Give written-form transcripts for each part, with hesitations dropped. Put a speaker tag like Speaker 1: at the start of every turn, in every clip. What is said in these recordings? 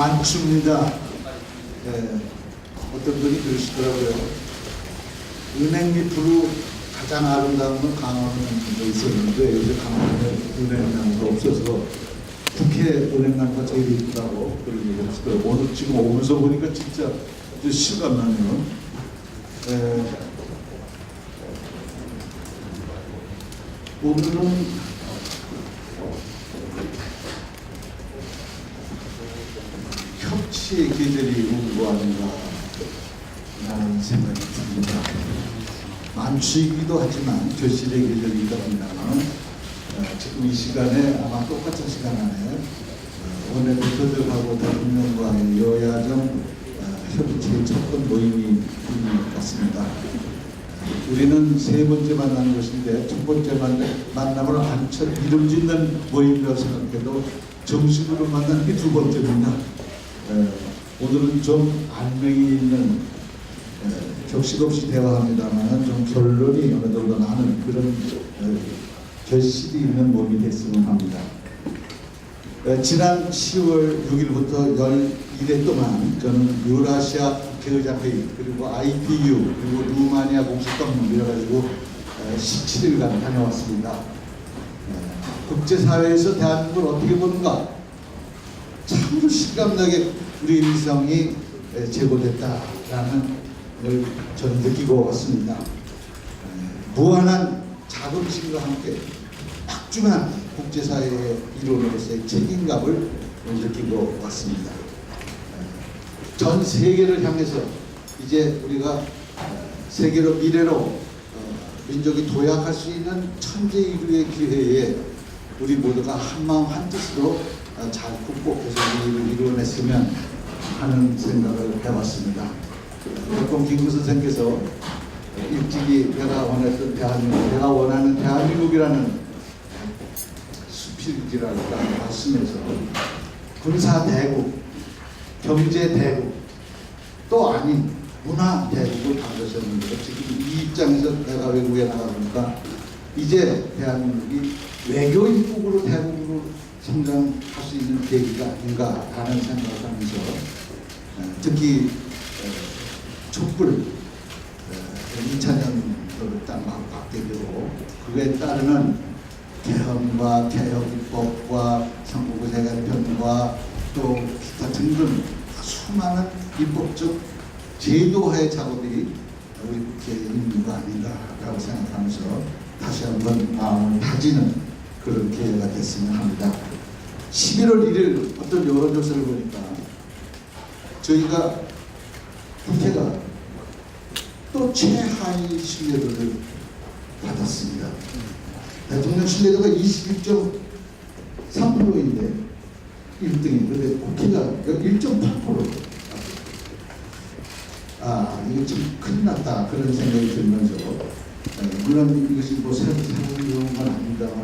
Speaker 1: 많습니다. 어떤 분이 그러시더라고요. 은행 밑으로 가장 아름다운 건 강화문에 있었는데 요새 강화문에 은행나무가 없어서 국회 은행나무가 제일 이쁘다고 그런 얘기를 하시더라고요. 오늘 지금 오면서 보니까 진짜 실감나네요. 오늘은 협치의 계절이 온 거 아닌가 라는 생각이 듭니다. 만취이기도 하지만 교실의 계절이기도 합니다만 지금 이 시간에 아마 똑같은 시간 안에 원내대표들하고 대통령과의 여야정 협치의 첫번 모임이 있는 것 같습니다. 우리는 세 번째 만나는 것인데 첫 번째 만남을 안쳐 이름 짓는 모임이라고 생각해도 정식으로 만나는 게 두 번째입니다. 오늘은 좀 안명이 있는 격식 없이 대화합니다만 좀 결론이 어느 정도 나는 그런 결실이 있는 모임이 됐으면 합니다. 지난 10월 6일부터 11일 동안 저는 유라시아 국회의장회의 그리고 IPU 그리고 루마니아 공식방문 이래가지고 17일간 다녀왔습니다. 국제사회에서 대한민국을 어떻게 보는가 참으로 실감나게 우리 위성이 제고됐다라는 걸 저는 느끼고 왔습니다. 무한한 자긍심과 함께 막중한 국제사회의 일원으로서의 책임감을 느끼고 왔습니다. 전 세계를 향해서 이제 우리가 세계로 미래로 민족이 도약할 수 있는 천재이루의 기회에 우리 모두가 한마음 한뜻으로 잘 극복해서 이 일을 이루어냈으면 하는 생각을 해봤습니다. 김구 선생께서 일찍이 내가 원했던 대한민국, 내가 원하는 대한민국이라는 수필지랄까 말씀에서 군사 대국, 경제 대국, 또 아닌 문화 대국을 가르쳤는데 지금 이 입장에서 내가 외국에 나가보니까 이제 대한민국이 외교 입국으로 대국으로 성장할 수 있는 계기가 아닌가 하는 생각을 하면서 특히 촛불 2000년도를 딱 막 받게 되고 그에 따르는 개헌과 개혁입법과 상부부 재개편과 또 기타 등등 수많은 입법적 제도화의 작업이 우리 국회의 임무가 아닌가라고 생각하면서 다시 한번 마음을 다지는 그런 기회가 됐으면 합니다. 11월 1일 어떤 여론조사를 보니까 저희가 국회가 또 최하위 신뢰도를 받았습니다. 대통령 신뢰도가 21.3%인데 1등이 그런데 국회가 1.8%. 이거 좀 큰일 났다 그런 생각이 들면서 물론 이것이 뭐 새로운 건 아닙니다만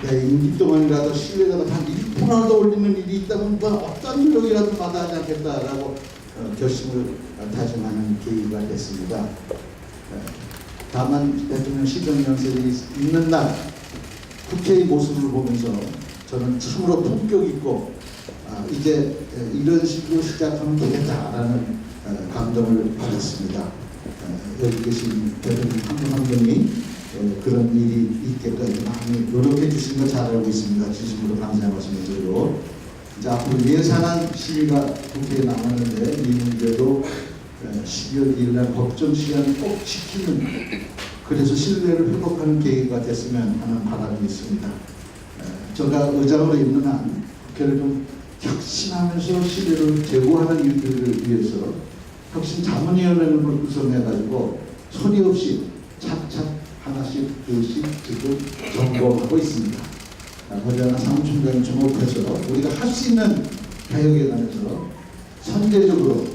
Speaker 1: 내 임기 동안이라도 신뢰도가 한 1%라도 올리는 일이 있다면 뭐 어떤 노력이라도 마다하지 않겠다라고 결심을 다짐하는 계기가 됐습니다. 다만 대통령 시정연설이 있는 날 국회의 모습을 보면서 저는 참으로 품격 있고 이제 이런 식으로 시작하면 되겠다라는 감동을 받았습니다. 여기 계신 대통령 한 분이 그런 일이 있게까지 많이 노력해 주신 거 잘 알고 있습니다. 진심으로 감사의 말씀을 드리고 이제 앞으로 예산안 심의가 국회에 남았는데 이 문제도 12월 2일 날 법정 시간을 꼭 지키는 그래서 신뢰를 회복하는 계기가 됐으면 하는 바람이 있습니다. 제가 의장으로 있는 한 국회를 좀 혁신하면서 신뢰를 제고하는 일들을 위해서 혁신 자문위원회를 구성해가지고 소리 없이 착착 하나씩 둘씩 지금 점검하고 있습니다. 허리하나 사무총장이 주목해서 우리가 할 수 있는 개혁에 관해서 선제적으로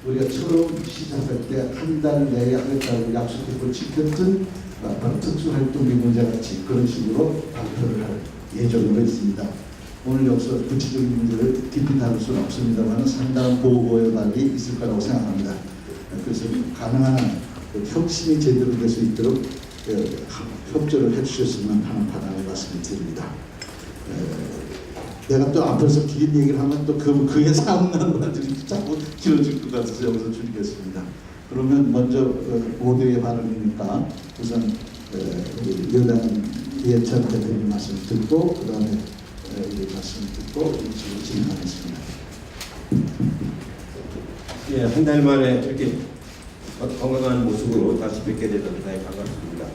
Speaker 1: 우리가 처음 시작할 때 한 달 내에 하겠다고 약속했고 지켰던 특수활동비 문제같이 그런 식으로 발표를 할 예정으로 있습니다. 오늘 여기서 구체적인 문제를 깊이 다룰 수는 없습니다만 상당한 보고의 발이 있을 거라고 생각합니다. 그래서 가능한 한 혁신이 제대로 될 수 있도록 협조를 해주셨으면 하는 바람의 말씀을 드립니다. 내가 또 앞에서 긴 얘기를 하면 또 그에 상응하는 말들이 자꾸 길어질 것 같아서 여기서 줄이겠습니다. 그러면 먼저 모두의 발언이니까 우선 우리 여당 이해찬 대표님 말씀 듣고 그 다음에 우리 말씀 듣고 진행하겠습니다.
Speaker 2: 예, 한 달 만에 이렇게 건강한 모습으로 다시 뵙게 돼서 대단히 반갑습니다.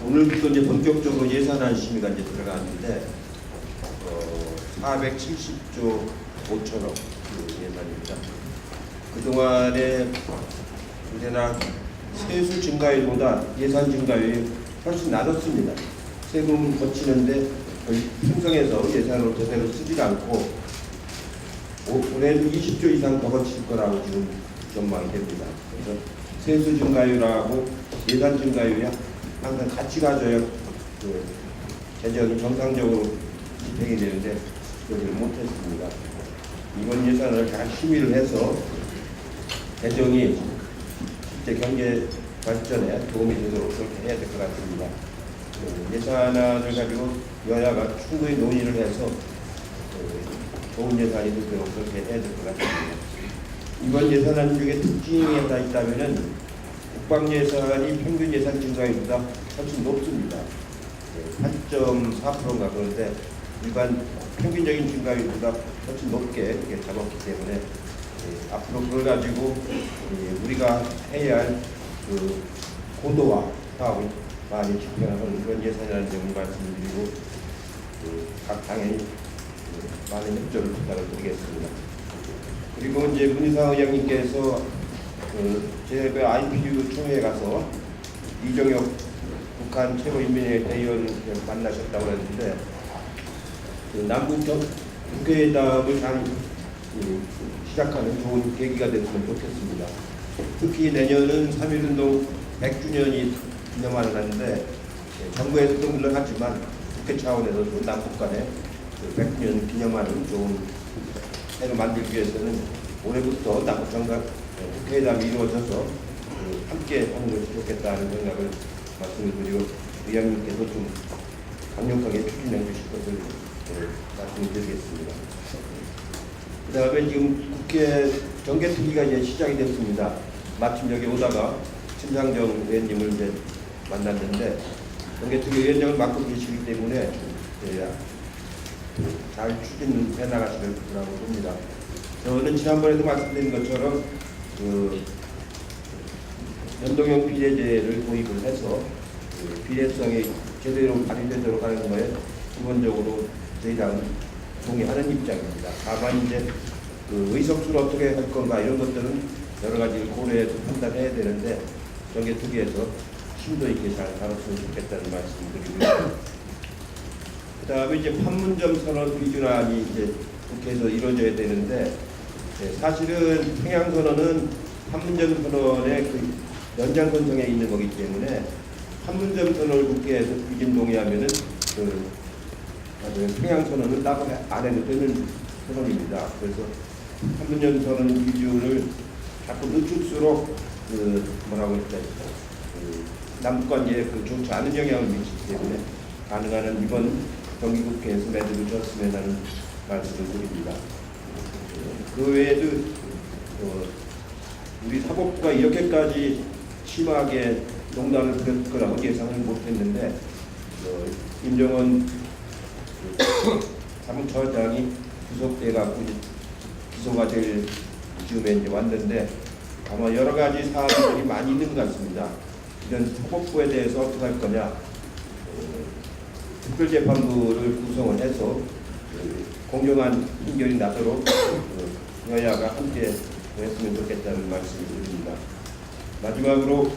Speaker 2: 오늘부터 이제 본격적으로 예산안 심의가 이제 들어가는데 470조 5천억 그 예산입니다. 그동안에 언제나 세수 증가율보다 예산 증가율이 훨씬 낮았습니다. 세금 거치는데 편성해서 예산으로 제대로 쓰지 않고 올해도 20조 이상 더 거칠 거라고 지금 전망이 됩니다. 그래서 세수 증가율하고 예산 증가율이 항상 같이 가져야 그 재정이 정상적으로 집행이 되는데 그러지를 못했습니다. 이번 예산을 잘 심의를 해서 재정이 실제 경제 발전에 도움이 되도록 그렇게 해야 될 것 같습니다. 예산안을 가지고 여야가 충분히 논의를 해서 좋은 예산이 되도록 그렇게 해야 될 것 같습니다. 이번 예산안 중에 특징이 하나 있다면은 국방 예산이 평균 예산 증가율보다 훨씬 높습니다. 8.4%인가 그런데 일반 평균적인 증가율보다 훨씬 높게 이렇게 잡았기 때문에 앞으로 그걸 가지고 우리가 해야 할 그 고도화 사업을 많이 집행하는 그런 예산이라는 점을 말씀드리고 각 당연히 많은 협조를 부탁드리겠습니다. 그리고 이제 문희상 의장님께서 제가 IPU 총회에 가서 이정혁 북한 최고인민회의 대의원을 만나셨다고 했는데 남북 국회회담을 잘 시작하는 좋은 계기가 됐으면 좋겠습니다. 특히 내년은 3.1운동 100주년이 기념하는 날인데 정부에서도 물론 하지만 국회 차원에서도 남북 간에 100주년 기념하는 좋은 해를 만들기 위해서는 올해부터 남북 정각 국회회담이 이루어져서 함께 하는 것이 좋겠다는 생각을 말씀을 드리고 의장님께서 좀 강력하게 추진해 주실 것을 말씀을 드리겠습니다. 그 다음에 지금 국회 정개특위가 이제 시작이 됐습니다. 마침 여기 오다가 심상정 의원님을 이제 만났는데 정개특위 위원장을 맡고 계시기 때문에 잘 추진해 나가실 거라고 봅니다. 저는 지난번에도 말씀드린 것처럼 연동형 비례제를 도입을 해서 비례성이 제대로 발휘되도록 하는 거에 기본적으로 저희 당은 동의하는 입장입니다. 다만 이제 의석수를 어떻게 할 건가 이런 것들은 여러 가지를 고려해서 판단해야 되는데 정개특위에서 심도 있게 잘 다뤘으면 좋겠다는 말씀드리고요. 그 다음에 이제 판문점 선언 비준안이 이제 국회에서 이루어져야 되는데 사실은 평양선언은 판문점 선언의 그 연장선상에 있는 거기 때문에 판문점 선언을 국회에서 비준 동의하면은 평양선언은 따로 안 해도 되는 선언입니다. 그래서 판문점 선언 기준을 자꾸 늦출수록 뭐라고 할까 남북관계에 좋지 않은 영향을 미치기 때문에 가능한 한 이번 정기국회에서 매듭을 졌으면 하는 말씀을 드립니다. 그 외에도 우리 사법부가 이렇게까지 심하게 농단을 부렸을 거라고 예상을 못했는데 임정원 사무처장이 구속돼갖고 기소가 될 즈음에 이제 왔는데 아마 여러 가지 사안들이 많이 있는 것 같습니다. 이런 사법부에 대해서 어떻게 할 거냐? 특별재판부를 구성을 해서 공정한 판결이 나도록 여야가 함께 했으면 좋겠다는 말씀을 드립니다. 마지막으로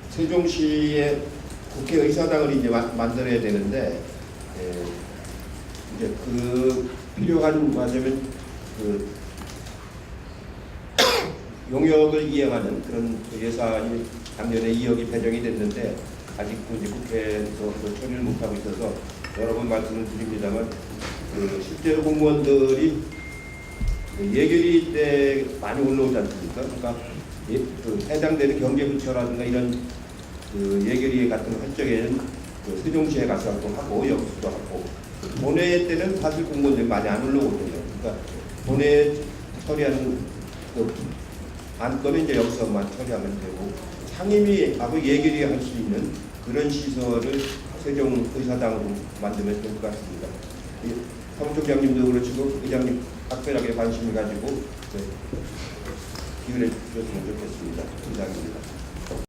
Speaker 2: 세종시의 국회의사당을 이제 만들어야 되는데 이제 필요한 맞으면 용역을 이행하는 그런 예산이 작년에 2억이 배정이 됐는데 아직도 이제 국회에서 처리를 못하고 있어서 여러 번 말씀을 드립니다만 실제로 공무원들이 예결위 때 많이 올라오지 않습니까? 그러니까 해당되는 경제부처라든가 이런 예결위 같은 활동에는 그 세종시에 가서 또 하고 여기서도 하고 본회 때는 사실 공무원들이 많이 안 올라오거든요. 그러니까 본회 처리하는 그 안건은 이제 여기서만 처리하면 되고 상임위하고 얘기를 할 수 있는 그런 시설을 세종의사당으로 만들면 될 것 같습니다. 사무총장님도 그렇고 의장님 각별하게 관심을 가지고 기울여 주셨으면 좋겠습니다. 이상입니다.